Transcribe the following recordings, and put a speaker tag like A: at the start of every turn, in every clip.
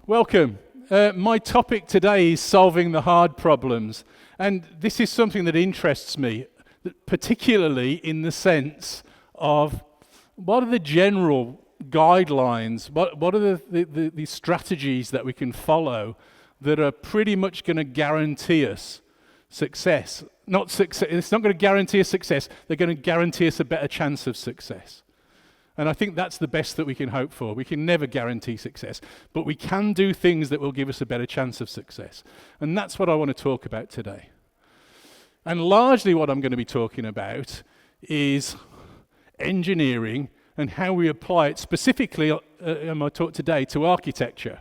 A: Welcome. My topic today is solving the hard problems. And this is something that interests me, particularly in the sense of what are the general guidelines, what are the strategies that we can follow that are pretty much going to guarantee us success. Not success. It's not going to guarantee us success, they're going to guarantee us a better chance of success. And I think that's the best that we can hope for. We can never guarantee success, but we can do things that will give us a better chance of success. And that's what I want to talk about today. And largely what I'm going to be talking about is engineering and how we apply it specifically in my talk today to architecture.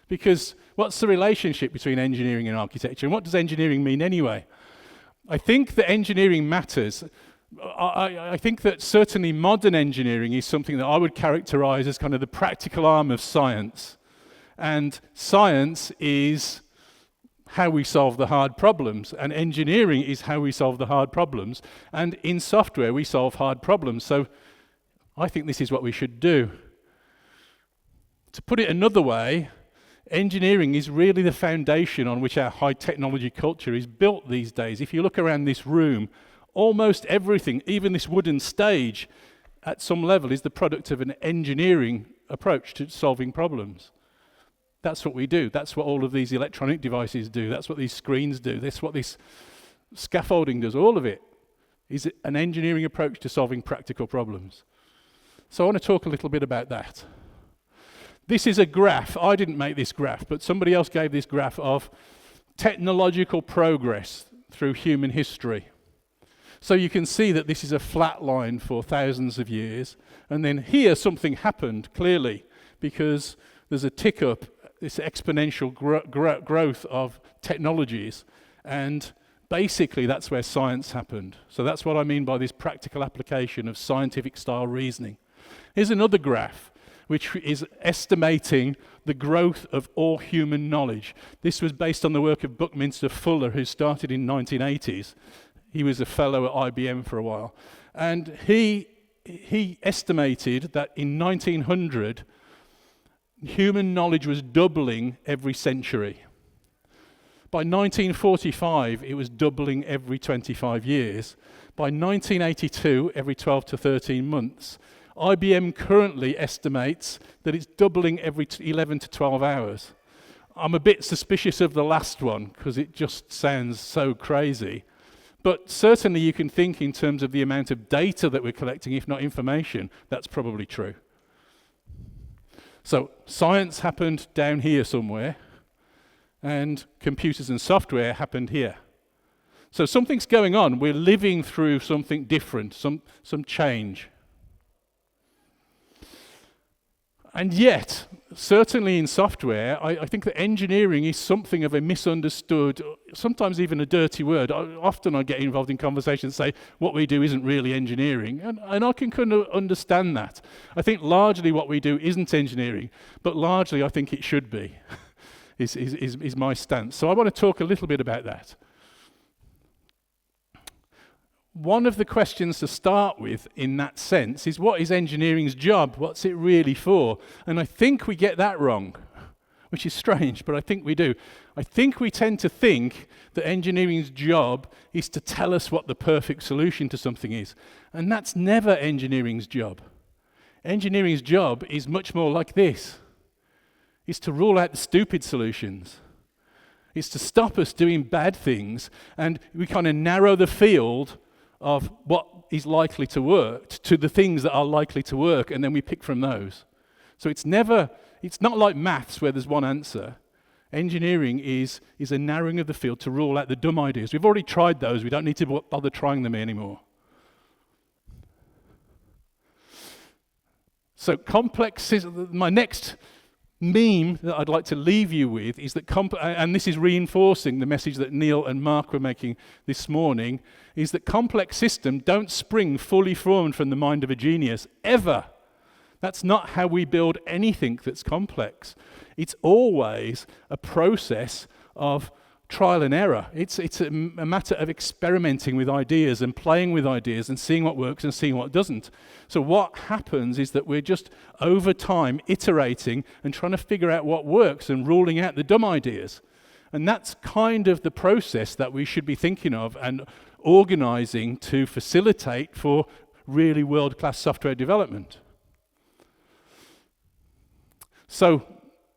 A: Because what's the relationship between engineering and architecture? And what does engineering mean anyway? I think that engineering matters. I think that certainly modern engineering is something that I would characterize as kind of the practical arm of science. And science is how we solve the hard problems. And engineering is how we solve the hard problems. And in software, we solve hard problems. So I think this is what we should do. To put it another way, engineering is really the foundation on which our high technology culture is built these days. If you look around this room, almost everything, even this wooden stage, at some level is the product of an engineering approach to solving problems. That's what we do. That's what all of these electronic devices do. That's what these screens do. That's what this scaffolding does. All of it is an engineering approach to solving practical problems. So I want to talk a little bit about that. This is a graph. I didn't make this graph, but somebody else gave this graph of technological progress through human history. So you can see that this is a flat line for thousands of years. And then here something happened, clearly, because there's a tick up, this exponential growth of technologies. And basically that's where science happened. So that's what I mean by this practical application of scientific style reasoning. Here's another graph, which is estimating the growth of all human knowledge. This was based on the work of Buckminster Fuller, who started in 1980s. He was a fellow at IBM for a while. And he estimated that in 1900, human knowledge was doubling every century. By 1945, it was doubling every 25 years. By 1982, every 12 to 13 months. IBM currently estimates that it's doubling every 11 to 12 hours. I'm a bit suspicious of the last one, because it just sounds so crazy. But certainly you can think in terms of the amount of data that we're collecting, if not information, that's probably true. So science happened down here somewhere, and computers and software happened here. So something's going on. We're living through something different, some change. And yet, certainly in software, I think that engineering is something of a misunderstood, sometimes even a dirty word. Often I get involved in conversations that say, what we do isn't really engineering. And I can kind of understand that. I think largely what we do isn't engineering, but largely I think it should be, is my stance. So I want to talk a little bit about that. One of the questions to start with in that sense is, what is engineering's job? What's it really for? And I think we get that wrong, which is strange, but I think we do. I think we tend to think that engineering's job is to tell us what the perfect solution to something is. And that's never engineering's job. Engineering's job is much more like this. It's to rule out the stupid solutions. It's to stop us doing bad things, and we kind of narrow the field of what is likely to work to the things that are likely to work, and then we pick from those. So it's not like maths where there's one answer. Engineering is a narrowing of the field to rule out the dumb ideas. We've already tried those. We don't need to bother trying them anymore. So complex is my next meme that I'd like to leave you with is that, and this is reinforcing the message that Neil and Mark were making this morning, is that complex systems don't spring fully formed from the mind of a genius, ever. That's not how we build anything that's complex. It's always a process of trial and error. It's a matter of experimenting with ideas and playing with ideas and seeing what works and seeing what doesn't. So what happens is that we're just over time iterating and trying to figure out what works and ruling out the dumb ideas. And that's kind of the process that we should be thinking of and organising to facilitate for really world-class software development. So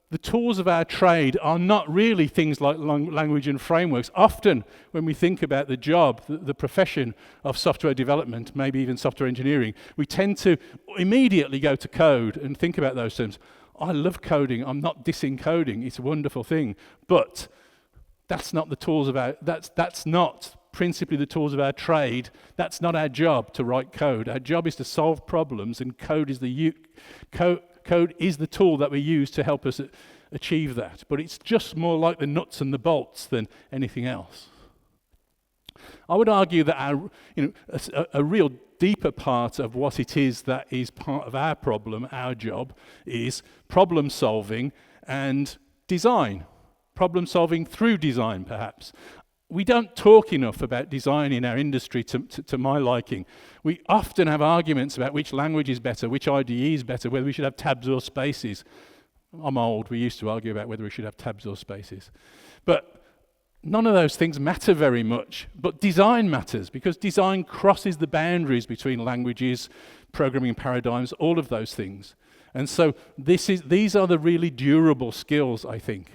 A: the tools of our trade are not really things like language and frameworks. Often when we think about the job, the profession of software development, maybe even software engineering, we tend to immediately go to code and think about those terms. I love coding. I'm not dissing coding. It's a wonderful thing. But that's not the tools of our, that's not principally the tools of our trade. That's not our job to write code. Our job is to solve problems, and code is the tool that we use to help us achieve that. But it's just more like the nuts and the bolts than anything else. I would argue that a real deeper part of what it is that is part of our problem, our job, is problem solving and design. Problem solving through design, perhaps. We don't talk enough about design in our industry to my liking. We often have arguments about which language is better, which IDE is better, whether we should have tabs or spaces. I'm old, we used to argue about whether we should have tabs or spaces. But none of those things matter very much. But design matters, because design crosses the boundaries between languages, programming paradigms, all of those things. And so these are the really durable skills, I think.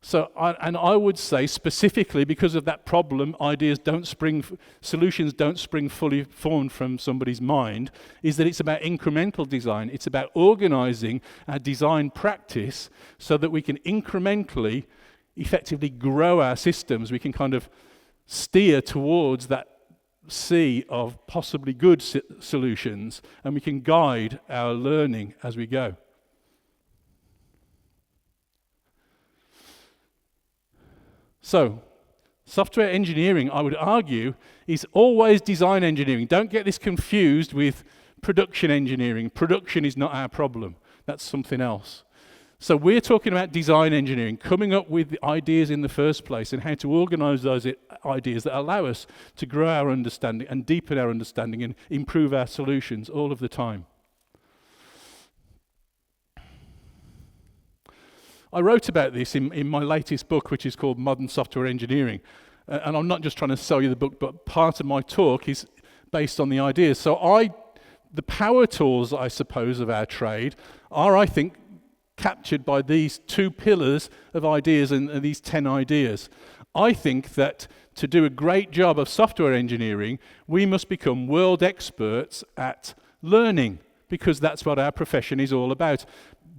A: So, I would say specifically because of that problem, solutions don't spring fully formed from somebody's mind, is that it's about incremental design. It's about organising our design practice so that we can incrementally, effectively grow our systems. We can kind of steer towards that sea of possibly good solutions, and we can guide our learning as we go. So, software engineering, I would argue, is always design engineering. Don't get this confused with production engineering. Production is not our problem. That's something else. So we're talking about design engineering, coming up with the ideas in the first place and how to organise those ideas that allow us to grow our understanding and deepen our understanding and improve our solutions all of the time. I wrote about this in my latest book, which is called Modern Software Engineering. And I'm not just trying to sell you the book, but part of my talk is based on the ideas. So the power tools, I suppose, of our trade are, I think, captured by these two pillars of ideas and these 10 ideas. I think that to do a great job of software engineering, we must become world experts at learning, because that's what our profession is all about.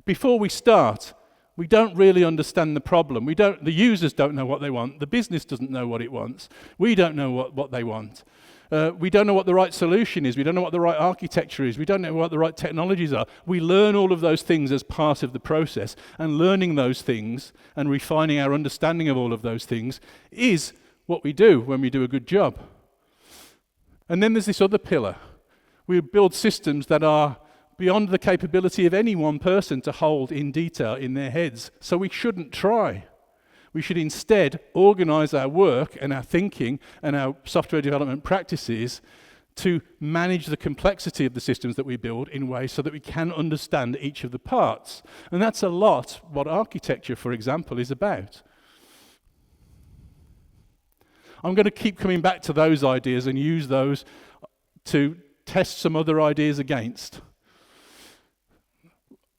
A: Before we start, we don't really understand the problem. The users don't know what they want. The business doesn't know what it wants. We don't know what they want. We don't know what the right solution is. We don't know what the right architecture is. We don't know what the right technologies are. We learn all of those things as part of the process. And learning those things and refining our understanding of all of those things is what we do when we do a good job. And then there's this other pillar. We build systems that are beyond the capability of any one person to hold in detail in their heads. So we shouldn't try. We should instead organise our work and our thinking and our software development practices to manage the complexity of the systems that we build in ways so that we can understand each of the parts. And that's a lot what architecture, for example, is about. I'm going to keep coming back to those ideas and use those to test some other ideas against.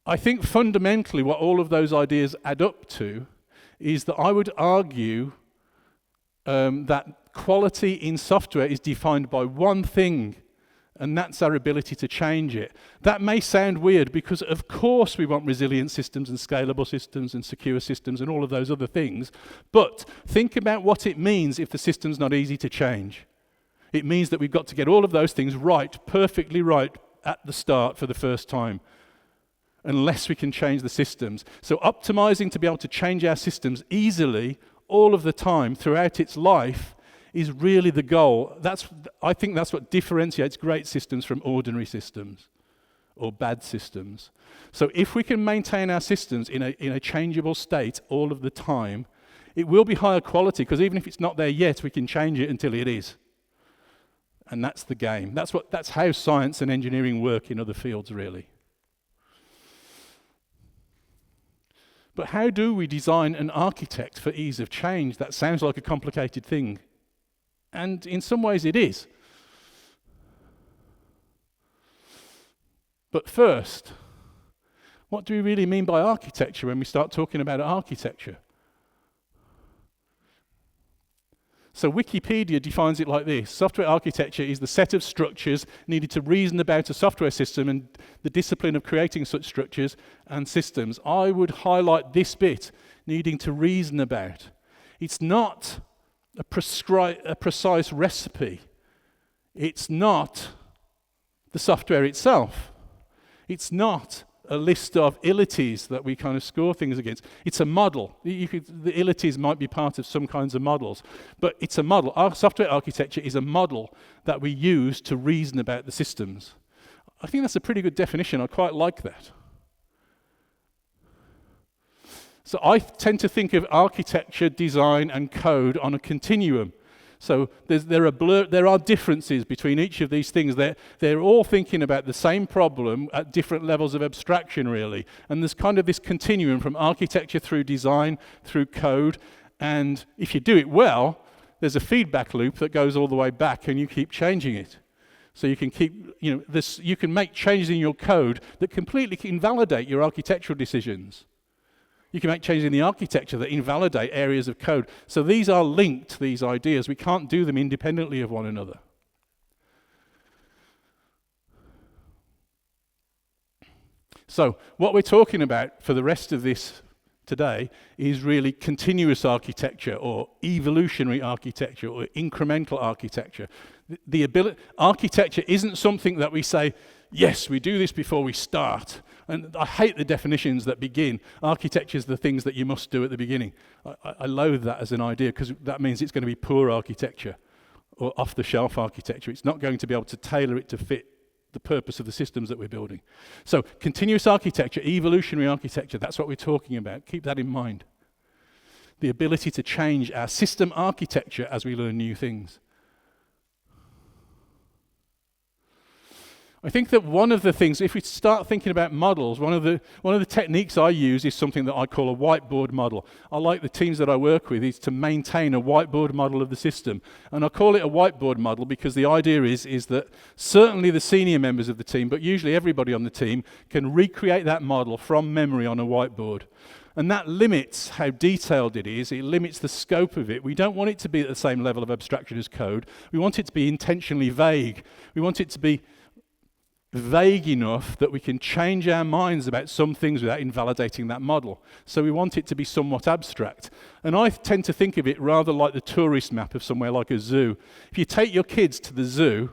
A: I think fundamentally what all of those ideas add up to is that I would argue that quality in software is defined by one thing, and that's our ability to change it. That may sound weird because of course we want resilient systems and scalable systems and secure systems and all of those other things, but think about what it means if the system's not easy to change. It means that we've got to get all of those things right, perfectly right at the start for the first time, unless we can change the systems. So optimizing to be able to change our systems easily all of the time throughout its life is really the goal. I think that's what differentiates great systems from ordinary systems. or bad systems. So if we can maintain our systems in a changeable state all of the time, it will be higher quality, because even if it's not there yet, we can change it until it is. And that's the game. That's how science and engineering work in other fields, really. But how do we design and architect for ease of change? That sounds like a complicated thing. And in some ways it is. But first, what do we really mean by architecture when we start talking about architecture? So Wikipedia defines it like this: software architecture is the set of structures needed to reason about a software system and the discipline of creating such structures and systems. I would highlight this bit, needing to reason about. It's not a precise recipe. It's not the software itself. It's not a list of ilities that we kind of score things against. It's a model. The ilities might be part of some kinds of models, but it's a model. Our software architecture is a model that we use to reason about the systems. I think that's a pretty good definition. I quite like that. So I tend to think of architecture, design, and code on a continuum. So there are differences between each of these things. They're all thinking about the same problem at different levels of abstraction, really. And there's kind of this continuum from architecture through design, through code. And if you do it well, there's a feedback loop that goes all the way back, and you keep changing it. So you can you can make changes in your code that completely invalidate your architectural decisions. You can make changes in the architecture that invalidate areas of code. So these are linked, these ideas. We can't do them independently of one another. So what we're talking about for the rest of this today is really continuous architecture, or evolutionary architecture, or incremental architecture. Architecture isn't something that we say, yes, we do this before we start. And I hate the definitions that begin. Architecture is the things that you must do at the beginning. I loathe that as an idea, because that means it's going to be poor architecture or off-the-shelf architecture. It's not going to be able to tailor it to fit the purpose of the systems that we're building. So continuous architecture, evolutionary architecture, that's what we're talking about. Keep that in mind. The ability to change our system architecture as we learn new things. I think that one of the things, if we start thinking about models, one of the techniques I use is something that I call a whiteboard model. I like the teams that I work with is to maintain a whiteboard model of the system. And I call it a whiteboard model because the idea is that certainly the senior members of the team, but usually everybody on the team, can recreate that model from memory on a whiteboard. And that limits how detailed it is. It limits the scope of it. We don't want it to be at the same level of abstraction as code. We want it to be intentionally vague. We want it to be vague enough that we can change our minds about some things without invalidating that model. So we want it to be somewhat abstract. And I tend to think of it rather like the tourist map of somewhere like a zoo. If you take your kids to the zoo,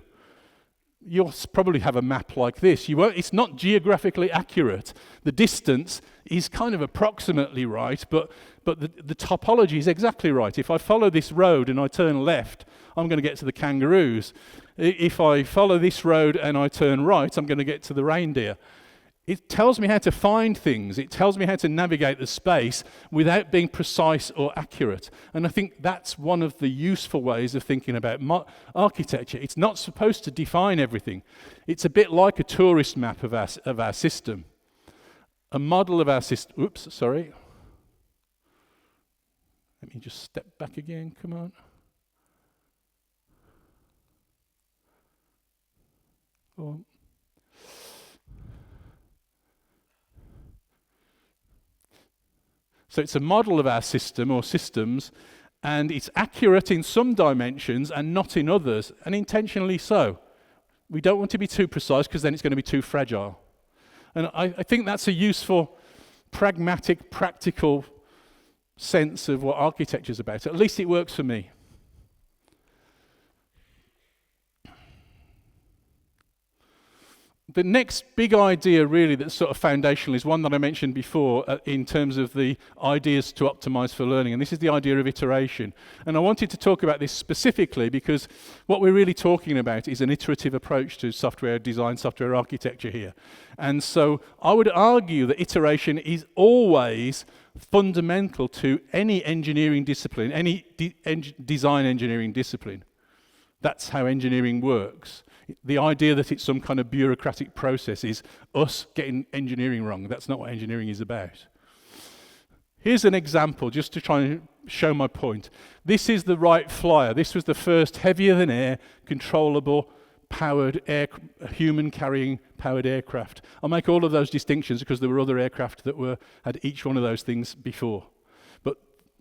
A: you'll probably have a map like this. It's not geographically accurate. The distance is kind of approximately right, but the topology is exactly right. If I follow this road and I turn left, I'm going to get to the kangaroos. If I follow this road and I turn right, I'm going to get to the reindeer. It tells me how to find things. It tells me how to navigate the space without being precise or accurate. And I think that's one of the useful ways of thinking about architecture. It's not supposed to define everything. It's a bit like a tourist map of our system. A model of our system. Oops, sorry. Let me just step back again. Come on. Oh. So it's a model of our system or systems, and it's accurate in some dimensions and not in others, and intentionally so. We don't want to be too precise because then it's going to be too fragile. And I think that's a useful, pragmatic, practical sense of what architecture is about. At least it works for me. The next big idea really that's sort of foundational is one that I mentioned before in terms of the ideas to optimize for learning, and this is the idea of iteration. And I wanted to talk about this specifically because what we're really talking about is an iterative approach to software design, software architecture here. And so I would argue that iteration is always fundamental to any engineering discipline, any design engineering discipline. That's how engineering works. The idea that it's some kind of bureaucratic process is us getting engineering wrong. That's not what engineering is about. Here's an example, just to try and show my point. This is the Wright Flyer. This was the first heavier-than-air, controllable, powered human-carrying powered aircraft. I'll make all of those distinctions because there were other aircraft that had each one of those things before. But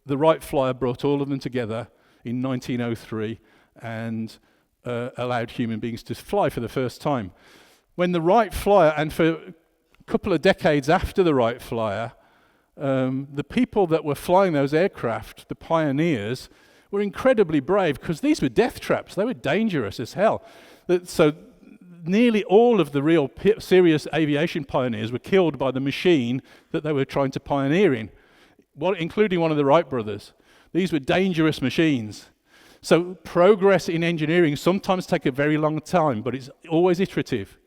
A: the Wright Flyer brought all of them together in 1903 and allowed human beings to fly for the first time. When the Wright Flyer, and for a couple of decades after the Wright Flyer, the people that were flying those aircraft, the pioneers, were incredibly brave because these were death traps. They were dangerous as hell. So nearly all of the real serious aviation pioneers were killed by the machine that they were trying to pioneer in, including one of the Wright brothers. These were dangerous machines. So progress in engineering sometimes takes a very long time, but it's always iterative.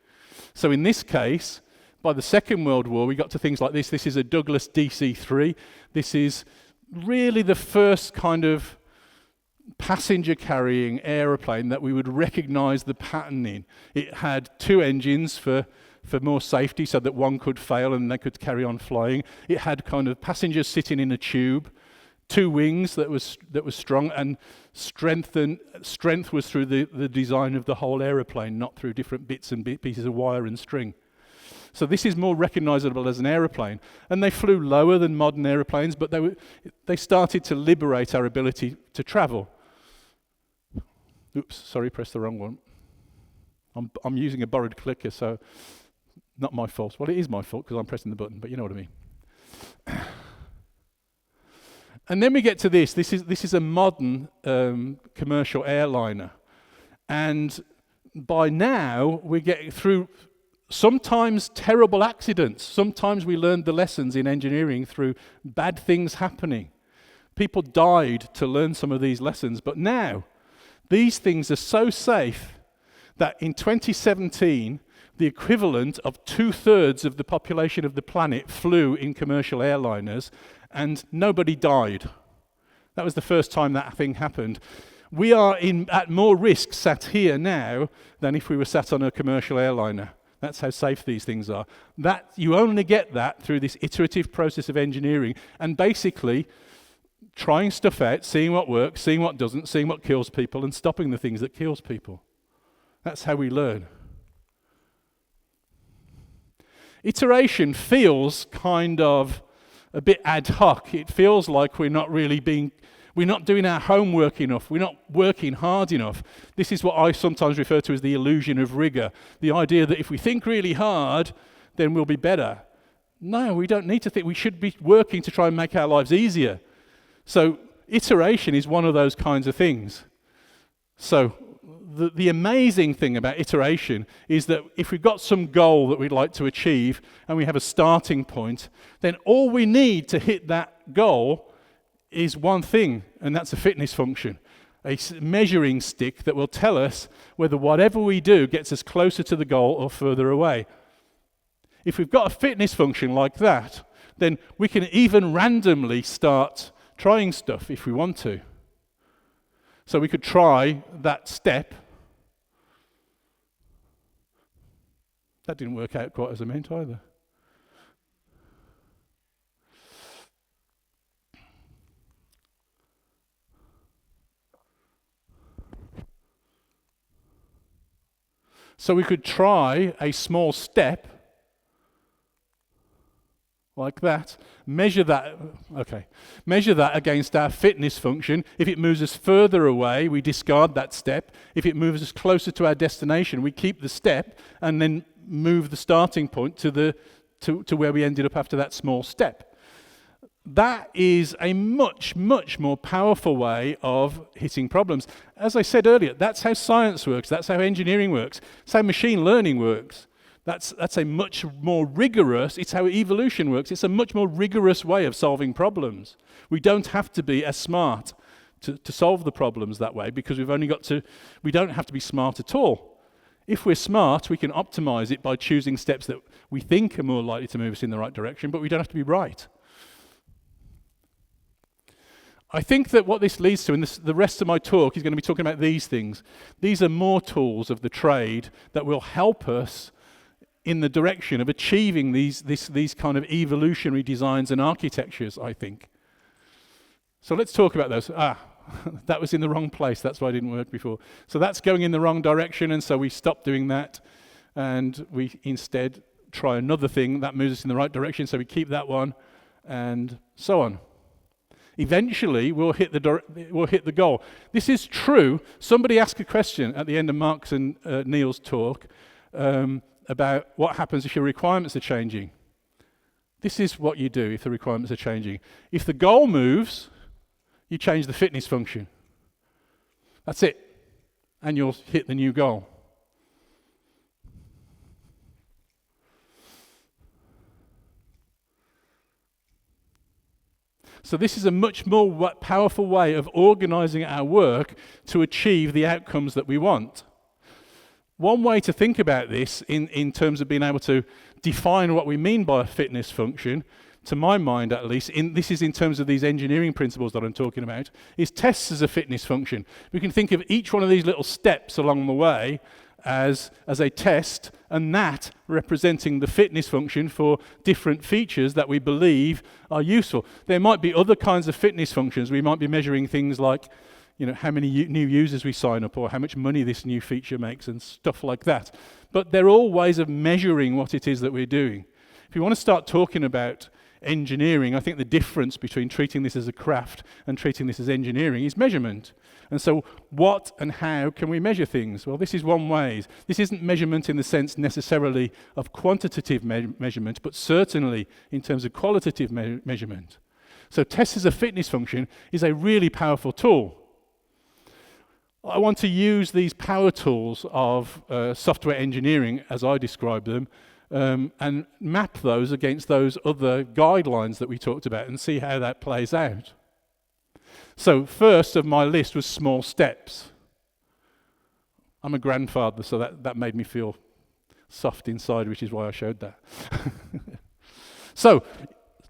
A: So in this case, by the Second World War, we got to things like this. This is a Douglas DC-3. This is really the first kind of passenger-carrying aeroplane that we would recognize the pattern in. It had two engines for more safety so that one could fail and they could carry on flying. It had kind of passengers sitting in a tube, two wings that was strong, and strength was through the design of the whole aeroplane, not through different bits and pieces of wire and string. So this is more recognizable as an aeroplane. And they flew lower than modern aeroplanes, but they started to liberate our ability to travel. Oops, sorry, pressed the wrong one. I'm using a borrowed clicker, so not my fault. Well, it is my fault because I'm pressing the button, but you know what I mean. And then we get to this. This is a modern commercial airliner. And by now, we're getting through sometimes terrible accidents. Sometimes we learned the lessons in engineering through bad things happening. People died to learn some of these lessons. But now, these things are so safe that in 2017, the equivalent of 2/3 of the population of the planet flew in commercial airliners, and nobody died. That was the first time that thing happened. We are at more risk sat here now than if we were sat on a commercial airliner. That's how safe these things are. That you only get that through this iterative process of engineering and basically trying stuff out, seeing what works, seeing what doesn't, seeing what kills people, and stopping the things that kills people. That's how we learn. Iteration feels kind of a bit ad hoc. It feels like we're not doing our homework enough. We're not working hard enough. This is what I sometimes refer to as the illusion of rigor. The idea that if we think really hard, then we'll be better. No, we don't need to think. We should be working to try and make our lives easier. So iteration is one of those kinds of things. So the amazing thing about iteration is that if we've got some goal that we'd like to achieve and we have a starting point, then all we need to hit that goal is one thing, and that's a fitness function, a measuring stick that will tell us whether whatever we do gets us closer to the goal or further away. If we've got a fitness function like that, then we can even randomly start trying stuff if we want to. So we could try that step. That didn't work out quite as I meant either. So we could try a small step like that, measure that against our fitness function. If it moves us further away, we discard that step. If it moves us closer to our destination, we keep the step and then move the starting point to where we ended up after that small step. That is a much, much more powerful way of hitting problems. As I said earlier, that's how science works, that's how engineering works, that's how machine learning works. That's a much more rigorous, it's how evolution works, it's a much more rigorous way of solving problems. We don't have to be as smart to solve the problems that way, because we don't have to be smart at all. If we're smart, we can optimize it by choosing steps that we think are more likely to move us in the right direction, but we don't have to be right. I think that what this leads to, and the rest of my talk is going to be talking about these things. These are more tools of the trade that will help us in the direction of achieving these kind of evolutionary designs and architectures, I think. So let's talk about those. That was in the wrong place. That's why it didn't work before. So that's going in the wrong direction, and so we stop doing that, and we instead try another thing that moves us in the right direction, so we keep that one, and so on. Eventually, we'll hit the goal. This is true. Somebody asked a question at the end of Mark's and Neil's talk about what happens if your requirements are changing. This is what you do if the requirements are changing. If the goal moves, you change the fitness function. That's it. And you'll hit the new goal. So this is a much more powerful way of organizing our work to achieve the outcomes that we want. One way to think about this in terms of being able to define what we mean by a fitness function, to my mind at least, this is in terms of these engineering principles that I'm talking about, is tests as a fitness function. We can think of each one of these little steps along the way as a test, and that representing the fitness function for different features that we believe are useful. There might be other kinds of fitness functions. We might be measuring things like, how many new users we sign up, or how much money this new feature makes, and stuff like that. But they're all ways of measuring what it is that we're doing. If you want to start talking about engineering, I think the difference between treating this as a craft and treating this as engineering is measurement. And so what and how can we measure things? Well, this is one way. This isn't measurement in the sense necessarily of quantitative measurement, but certainly in terms of qualitative measurement. So tests as a fitness function is a really powerful tool. I want to use these power tools of software engineering, as I describe them, and map those against those other guidelines that we talked about and see how that plays out. So first of my list was small steps. I'm a grandfather, so that made me feel soft inside, which is why I showed that. So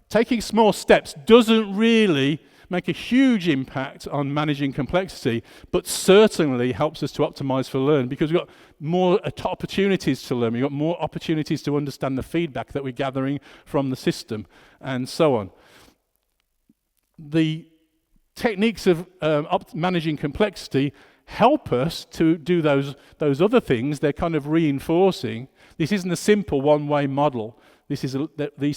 A: taking small steps doesn't really make a huge impact on managing complexity, but certainly helps us to optimize for learn, because we've got more opportunities to learn, we've got more opportunities to understand the feedback that we're gathering from the system, and so on. The techniques of managing complexity help us to do those other things. They're kind of reinforcing. This isn't a simple one-way model. These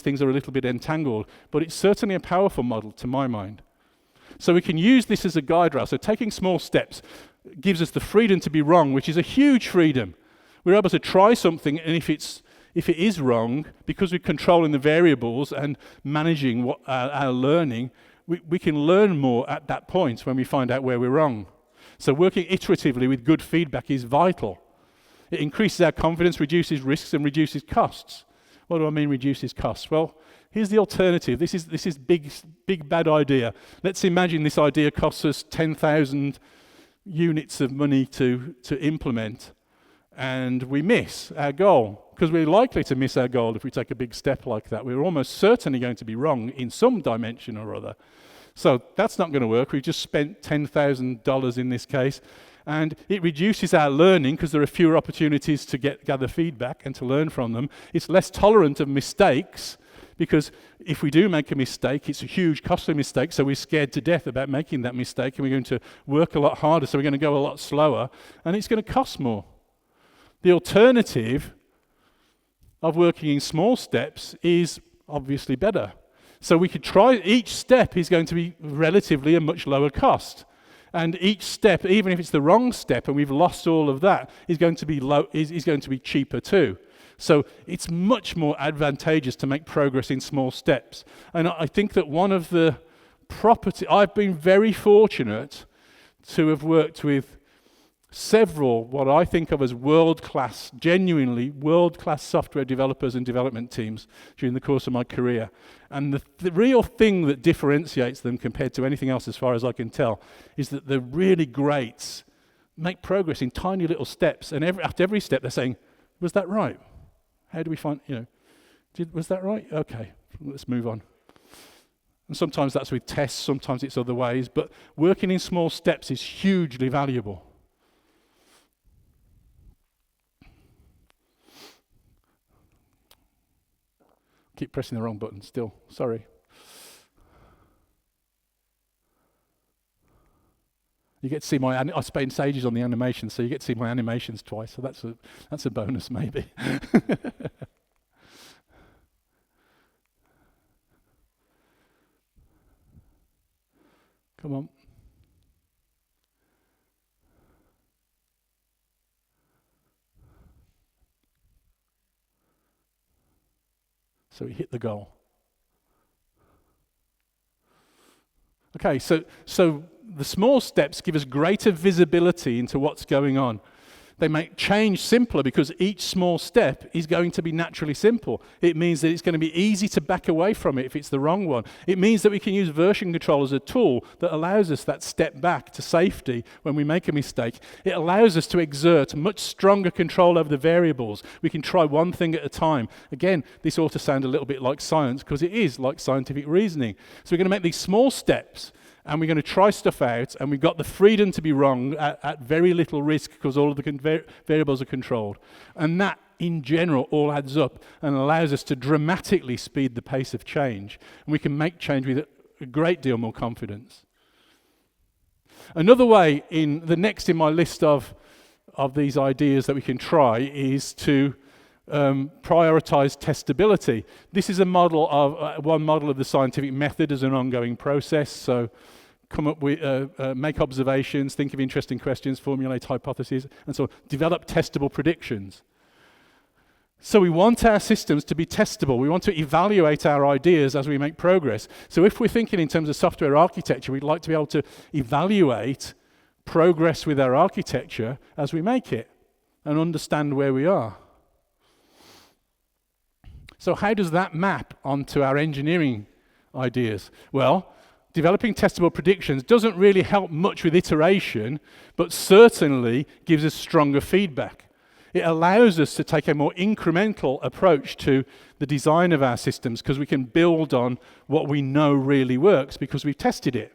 A: things are a little bit entangled, but it's certainly a powerful model to my mind. So we can use this as a guide rail. So taking small steps gives us the freedom to be wrong, which is a huge freedom. We're able to try something, and if it is wrong, because we're controlling the variables and managing what our learning, we can learn more at that point when we find out where we're wrong. So working iteratively with good feedback is vital. It increases our confidence, reduces risks, and reduces costs. What do I mean reduces costs? Well, here's the alternative. This is big bad idea. Let's imagine this idea costs us 10,000 units of money to implement, and we miss our goal, because we're likely to miss our goal if we take a big step like that. We're almost certainly going to be wrong in some dimension or other. So that's not going to work. We've just spent $10,000 in this case, and it reduces our learning because there are fewer opportunities to gather feedback and to learn from them. It's less tolerant of mistakes, because if we do make a mistake, it's a huge costly mistake, so we're scared to death about making that mistake, and we're going to work a lot harder, so we're going to go a lot slower, and it's going to cost more. The alternative of working in small steps is obviously better. So we could try, each step is going to be relatively a much lower cost. And each step, even if it's the wrong step and we've lost all of that, is going to be is going to be cheaper too. So it's much more advantageous to make progress in small steps. And I think that one of the I've been very fortunate to have worked with several, what I think of as world-class, genuinely world-class software developers and development teams during the course of my career. And the real thing that differentiates them compared to anything else, as far as I can tell, is that the really greats make progress in tiny little steps. And after every step, they're saying, was that right? How do we find, was that right? Okay, let's move on. And sometimes that's with tests, sometimes it's other ways, but working in small steps is hugely valuable. Keep pressing the wrong button still, sorry. You get to see I spend stages on the animation, so you get to see my animations twice, so that's a bonus maybe. Come on. So we hit the goal. Okay, so the small steps give us greater visibility into what's going on. They make change simpler because each small step is going to be naturally simple. It means that it's going to be easy to back away from it if it's the wrong one. It means that we can use version control as a tool that allows us that step back to safety when we make a mistake. It allows us to exert much stronger control over the variables. We can try one thing at a time. Again, this ought to sound a little bit like science because it is like scientific reasoning. So we're going to make these small steps and we're going to try stuff out, and we've got the freedom to be wrong at very little risk because all of the variables are controlled. And that, in general, all adds up and allows us to dramatically speed the pace of change. And we can make change with a great deal more confidence. Another way, the next in my list of these ideas that we can try is to prioritize testability. This is a model of one model of the scientific method as an ongoing process. So come up with, make observations, think of interesting questions, formulate hypotheses, and so develop testable predictions. So we want our systems to be testable. We want to evaluate our ideas as we make progress. So if we're thinking in terms of software architecture, we'd like to be able to evaluate progress with our architecture as we make it and understand where we are. So how does that map onto our engineering ideas? Well, developing testable predictions doesn't really help much with iteration, but certainly gives us stronger feedback. It allows us to take a more incremental approach to the design of our systems because we can build on what we know really works because we've tested it.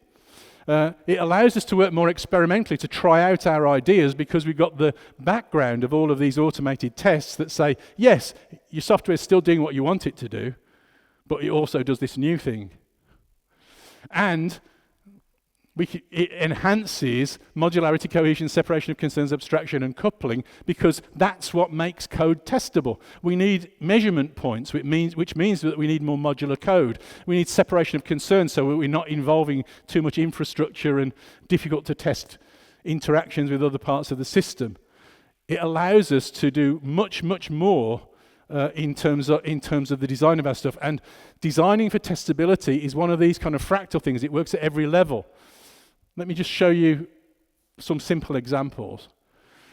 A: It allows us to work more experimentally, to try out our ideas because we've got the background of all of these automated tests that say, yes, your software is still doing what you want it to do, but it also does this new thing. And it enhances modularity, cohesion, separation of concerns, abstraction, and coupling because that's what makes code testable. We need measurement points, which means that we need more modular code. We need separation of concerns so we're not involving too much infrastructure and difficult to test interactions with other parts of the system. It allows us to do much, much more in terms of the design of our stuff. And designing for testability is one of these kind of fractal things. It works at every level. Let me just show you some simple examples.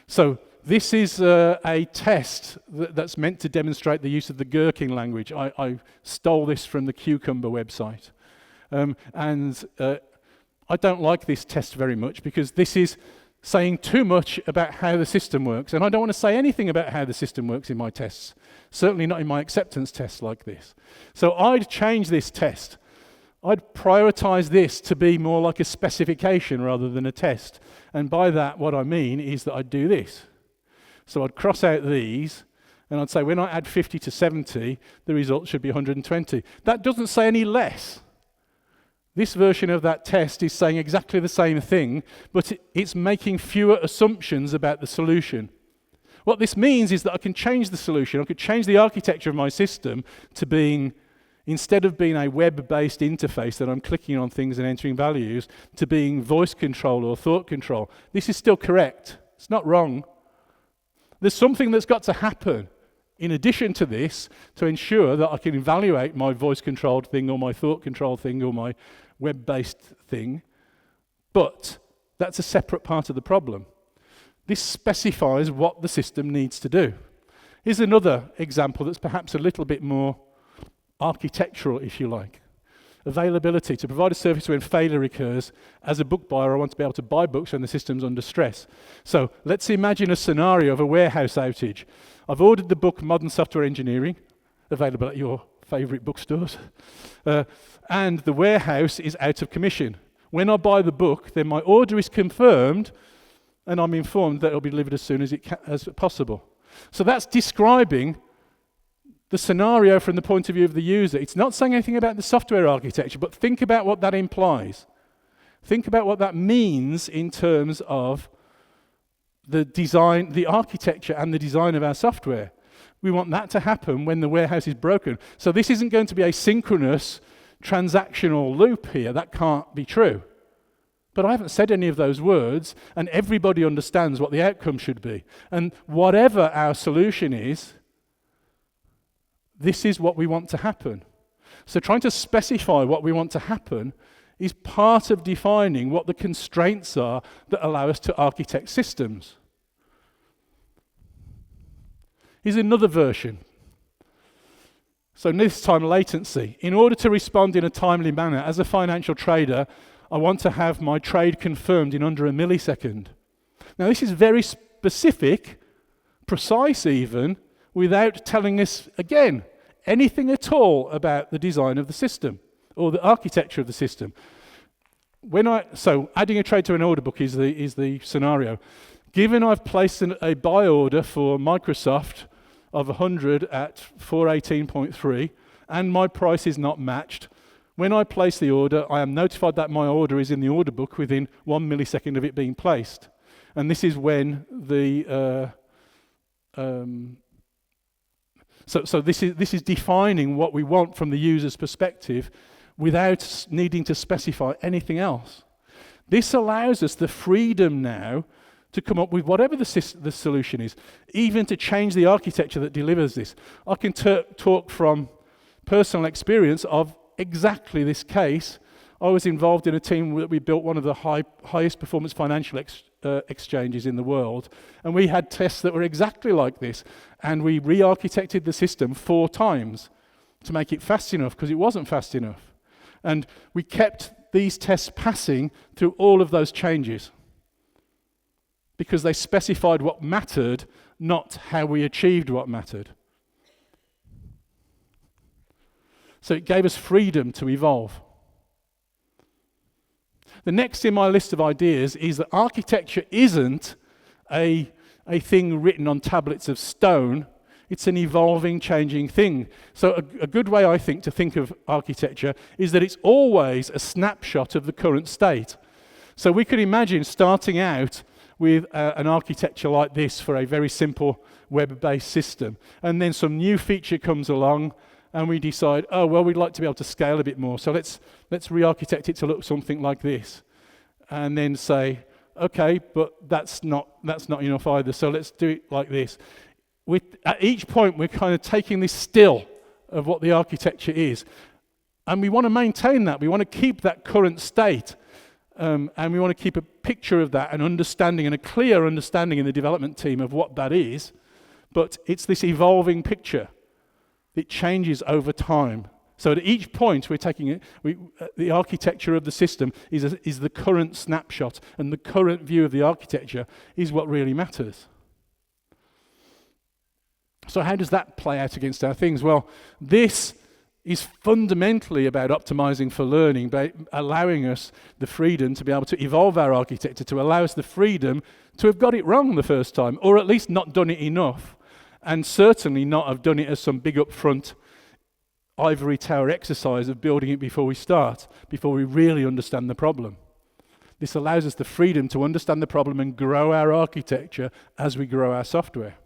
A: So this is a test that's meant to demonstrate the use of the gherkin language. I stole this from the Cucumber website. I don't like this test very much because this is saying too much about how the system works. And I don't want to say anything about how the system works in my tests. Certainly not in my acceptance tests like this. So I'd change this test. I'd prioritize this to be more like a specification rather than a test. And by that, what I mean is that I'd do this. So I'd cross out these, and I'd say when I add 50 to 70, the result should be 120. That doesn't say any less. This version of that test is saying exactly the same thing, but it's making fewer assumptions about the solution. What this means is that I can change the solution. I could change the architecture of my system to being, instead of being a web-based interface that I'm clicking on things and entering values, to being voice control or thought control. This is still correct. It's not wrong. There's something that's got to happen in addition to this to ensure that I can evaluate my voice-controlled thing or my thought-controlled thing or my web-based thing. But that's a separate part of the problem. This specifies what the system needs to do. Here's another example that's perhaps a little bit more architectural, if you like. Availability, to provide a service when failure occurs. As a book buyer, I want to be able to buy books when the system's under stress. So let's imagine a scenario of a warehouse outage. I've ordered the book Modern Software Engineering, available at your favourite bookstores, and the warehouse is out of commission. When I buy the book, then my order is confirmed, and I'm informed that it'll be delivered as soon as possible. So that's describing the scenario from the point of view of the user. It's not saying anything about the software architecture, but think about what that implies. Think about what that means in terms of the design, the architecture and the design of our software. We want that to happen when the warehouse is broken. So this isn't going to be a synchronous transactional loop here. That can't be true. But I haven't said any of those words, and everybody understands what the outcome should be. And whatever our solution is, this is what we want to happen. So trying to specify what we want to happen is part of defining what the constraints are that allow us to architect systems. Here's another version. So this time latency. In order to respond in a timely manner, as a financial trader, I want to have my trade confirmed in under a millisecond. Now this is very specific, precise even, without telling us, again, anything at all about the design of the system or the architecture of the system. So adding a trade to an order book is the scenario. Given I've placed a buy order for Microsoft of 100 at 418.3 and my price is not matched, when I place the order, I am notified that my order is in the order book within 1 millisecond of it being placed. And this is when the So this is defining what we want from the user's perspective without needing to specify anything else. This allows us the freedom now to come up with whatever the solution is, even to change the architecture that delivers this. I can talk from personal experience of exactly this case. I was involved in a team that we built one of the highest performance financial exchanges in the world, and we had tests that were exactly like this, and we re-architected the system 4 times to make it fast enough, because it wasn't fast enough. And we kept these tests passing through all of those changes because they specified what mattered, not how we achieved what mattered. So it gave us freedom to evolve. The next in my list of ideas is that architecture isn't a thing written on tablets of stone. It's an evolving, changing thing. So a good way, I think, to think of architecture is that it's always a snapshot of the current state. So we could imagine starting out with an architecture like this for a very simple web-based system. And then some new feature comes along, and we decide, oh, well, we'd like to be able to scale a bit more. So let's re-architect it to look something like this. And then say, okay, but that's not enough either, so let's do it like this. At each point, we're kind of taking this still of what the architecture is. And we want to maintain that. We want to keep that current state. And we want to keep a picture of that, an understanding and a clear understanding in the development team of what that is. But it's this evolving picture. It changes over time. So at each point, we're taking it. The architecture of the system is the current snapshot, and the current view of the architecture is what really matters. So how does that play out against our things? Well, this is fundamentally about optimizing for learning, by allowing us the freedom to be able to evolve our architecture, to allow us the freedom to have got it wrong the first time, or at least not done it enough, and certainly not have done it as some big upfront ivory tower exercise of building it before we really understand the problem. This allows us the freedom to understand the problem and grow our architecture as we grow our software.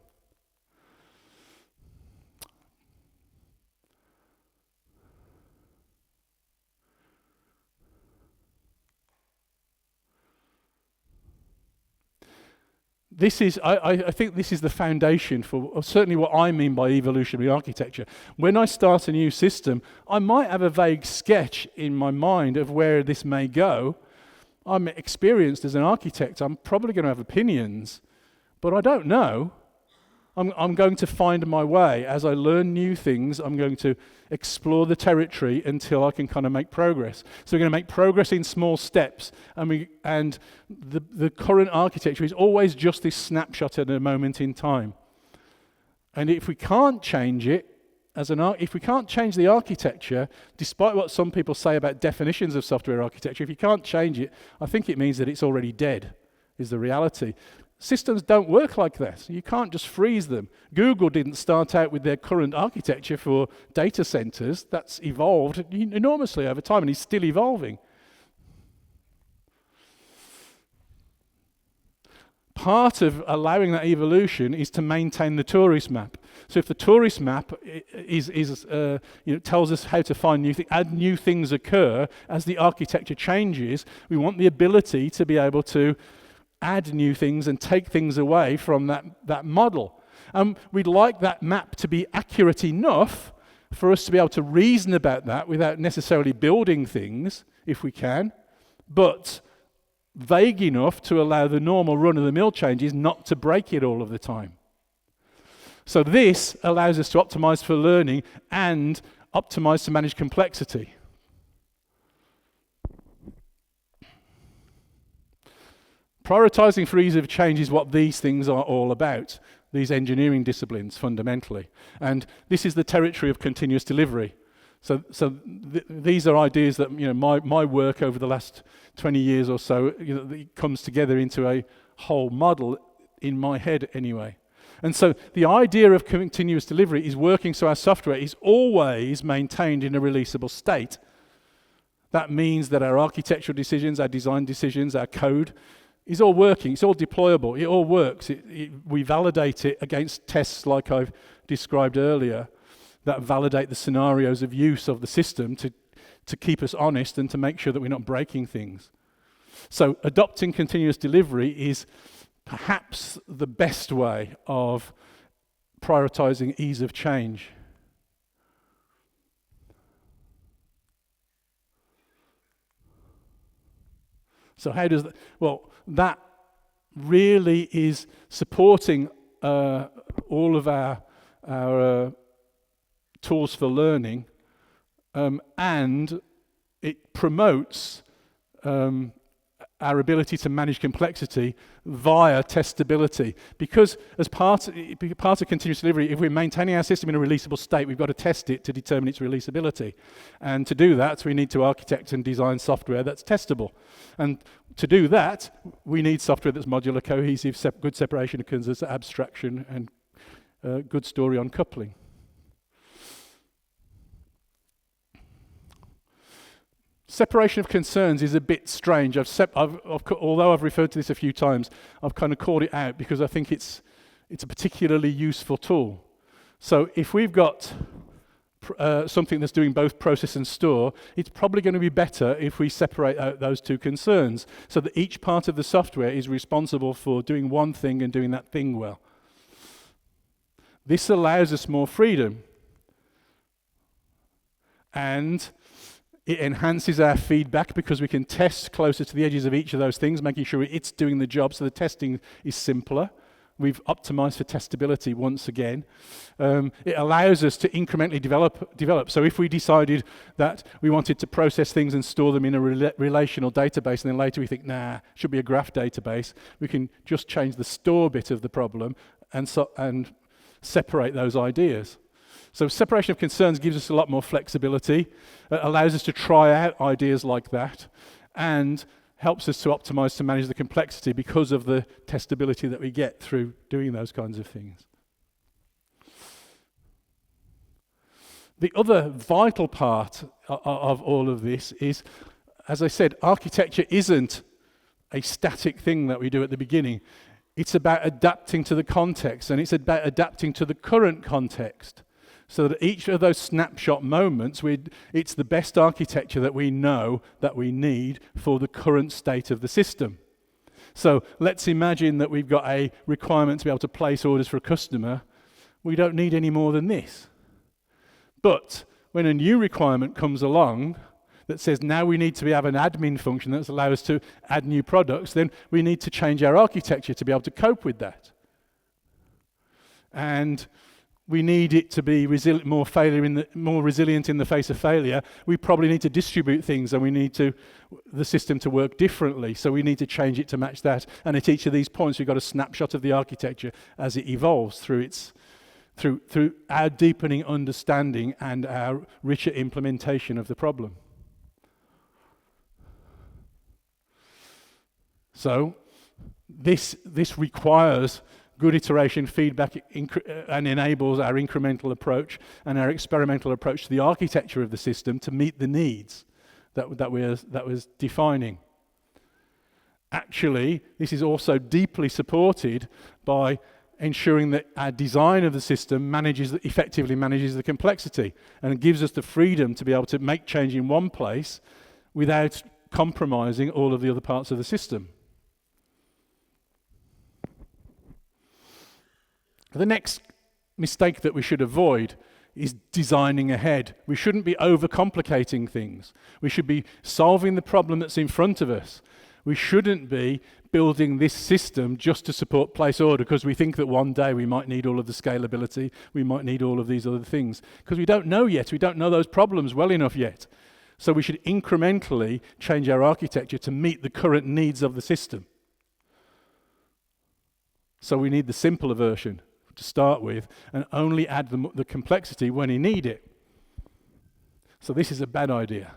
A: I think this is the foundation for certainly what I mean by evolutionary architecture. When I start a new system, I might have a vague sketch in my mind of where this may go. I'm experienced as an architect. I'm probably going to have opinions. But I don't know. I'm going to find my way. As I learn new things, I'm going to explore the territory until I can kind of make progress. So we're going to make progress in small steps. And the current architecture is always just this snapshot at a moment in time. And if we can't change it, if we can't change the architecture, despite what some people say about definitions of software architecture, if you can't change it, I think it means that it's already dead, is the reality. Systems don't work like that. You can't just freeze them. Google didn't start out with their current architecture for data centers. That's evolved enormously over time, and it's still evolving. Part of allowing that evolution is to maintain the tourist map. So if the tourist map tells us how to find new things, and new things occur as the architecture changes, we want the ability to be able to add new things and take things away from that model. We'd like that map to be accurate enough for us to be able to reason about that without necessarily building things, if we can, but vague enough to allow the normal run-of-the-mill changes not to break it all of the time. So this allows us to optimize for learning and optimize to manage complexity. Prioritizing for ease of change is what these things are all about, these engineering disciplines fundamentally. And this is the territory of continuous delivery. So these are ideas that my work over the last 20 years or so it comes together into a whole model in my head anyway. And so the idea of continuous delivery is working so our software is always maintained in a releasable state. That means that our architectural decisions, our design decisions, our code is all working, it's all deployable, it all works. We validate it against tests like I've described earlier that validate the scenarios of use of the system to keep us honest and to make sure that we're not breaking things. So adopting continuous delivery is perhaps the best way of prioritizing ease of change. So how does that? Well, that really is supporting all of our tools for learning, and it promotes our ability to manage complexity via testability. Because as part of continuous delivery, if we're maintaining our system in a releasable state, we've got to test it to determine its releasability. And to do that, we need to architect and design software that's testable. And to do that, we need software that's modular, cohesive, good separation of concerns, abstraction, and good story on coupling. Separation of concerns is a bit strange. Although I've referred to this a few times, I've kind of called it out because I think it's a particularly useful tool. So if we've got something that's doing both process and store, it's probably going to be better if we separate out those two concerns so that each part of the software is responsible for doing one thing and doing that thing well. This allows us more freedom, and it enhances our feedback because we can test closer to the edges of each of those things, making sure it's doing the job, so the testing is simpler. We've optimized for testability once again. It allows us to incrementally develop. So if we decided that we wanted to process things and store them in a relational database, and then later we think, nah, it should be a graph database, we can just change the store bit of the problem and separate those ideas. So separation of concerns gives us a lot more flexibility, allows us to try out ideas like that, and helps us to optimize to manage the complexity because of the testability that we get through doing those kinds of things. The other vital part of all of this is, as I said, architecture isn't a static thing that we do at the beginning. It's about adapting to the context, and it's about adapting to the current context. So that each of those snapshot moments, it's the best architecture that we know that we need for the current state of the system. So let's imagine that we've got a requirement to be able to place orders for a customer. We don't need any more than this. But when a new requirement comes along that says now we need to have an admin function that allows us to add new products, then we need to change our architecture to be able to cope with that. and we need it to be more resilient in the face of failure, we probably need to distribute things, and we need the system to work differently. So we need to change it to match that. And at each of these points, we've got a snapshot of the architecture as it evolves through our deepening understanding and our richer implementation of the problem. So this requires good iteration feedback and enables our incremental approach and our experimental approach to the architecture of the system to meet the needs that was defining. Actually, this is also deeply supported by ensuring that our design of the system effectively manages the complexity and gives us the freedom to be able to make change in one place without compromising all of the other parts of the system. The next mistake that we should avoid is designing ahead. We shouldn't be overcomplicating things. We should be solving the problem that's in front of us. We shouldn't be building this system just to support place order because we think that one day we might need all of the scalability, we might need all of these other things, because we don't know yet. We don't know those problems well enough yet. So we should incrementally change our architecture to meet the current needs of the system. So we need the simpler version to start with, and only add the complexity when you need it. So this is a bad idea.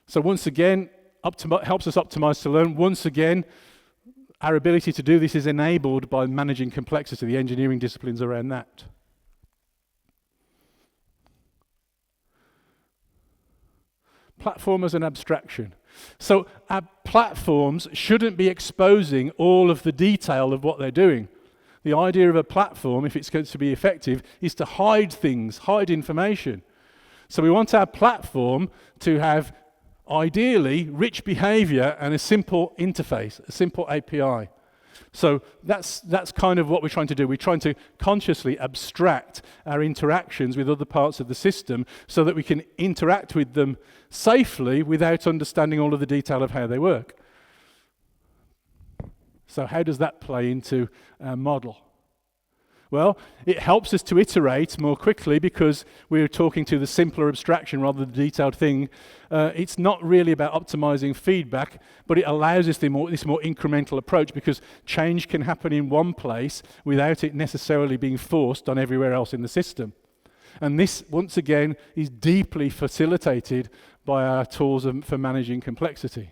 A: So once again, helps us optimize to learn. Once again, our ability to do this is enabled by managing complexity, the engineering disciplines around that. Platform as an abstraction. So our platforms shouldn't be exposing all of the detail of what they're doing. The idea of a platform, if it's going to be effective, is to hide things, hide information. So we want our platform to have, ideally, rich behavior and a simple interface, a simple API. So that's kind of what we're trying to do. We're trying to consciously abstract our interactions with other parts of the system so that we can interact with them safely without understanding all of the detail of how they work. So how does that play into our model? Well, it helps us to iterate more quickly because we're talking to the simpler abstraction rather than the detailed thing. It's not really about optimizing feedback, but it allows us this more incremental approach because change can happen in one place without it necessarily being forced on everywhere else in the system. And this, once again, is deeply facilitated by our tools for managing complexity.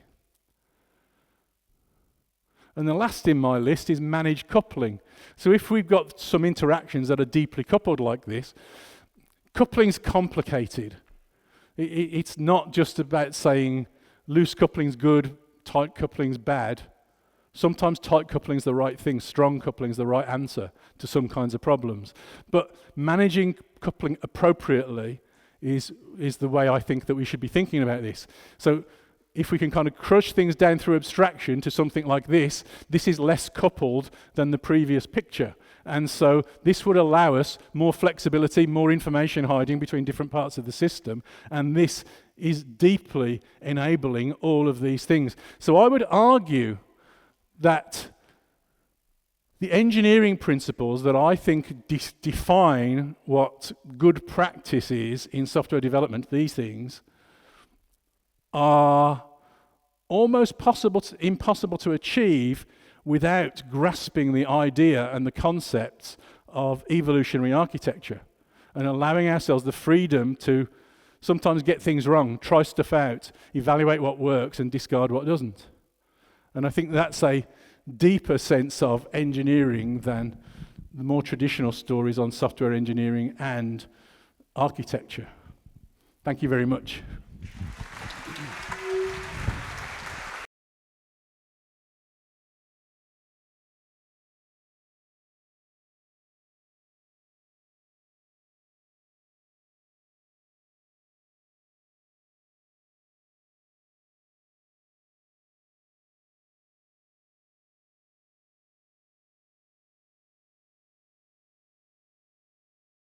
A: And the last in my list is manage coupling. So if we've got some interactions that are deeply coupled like this, coupling's complicated. It's not just about saying loose coupling's good, tight coupling's bad. Sometimes tight coupling's the right thing, strong coupling's the right answer to some kinds of problems. But managing coupling appropriately is the way I think that we should be thinking about this. So if we can kind of crush things down through abstraction to something like this is less coupled than the previous picture. And so this would allow us more flexibility, more information hiding between different parts of the system. And this is deeply enabling all of these things. So I would argue that the engineering principles that I think define what good practice is in software development, these things, are almost impossible to achieve without grasping the idea and the concepts of evolutionary architecture and allowing ourselves the freedom to sometimes get things wrong, try stuff out, evaluate what works and discard what doesn't. And I think that's a deeper sense of engineering than the more traditional stories on software engineering and architecture. Thank you very much.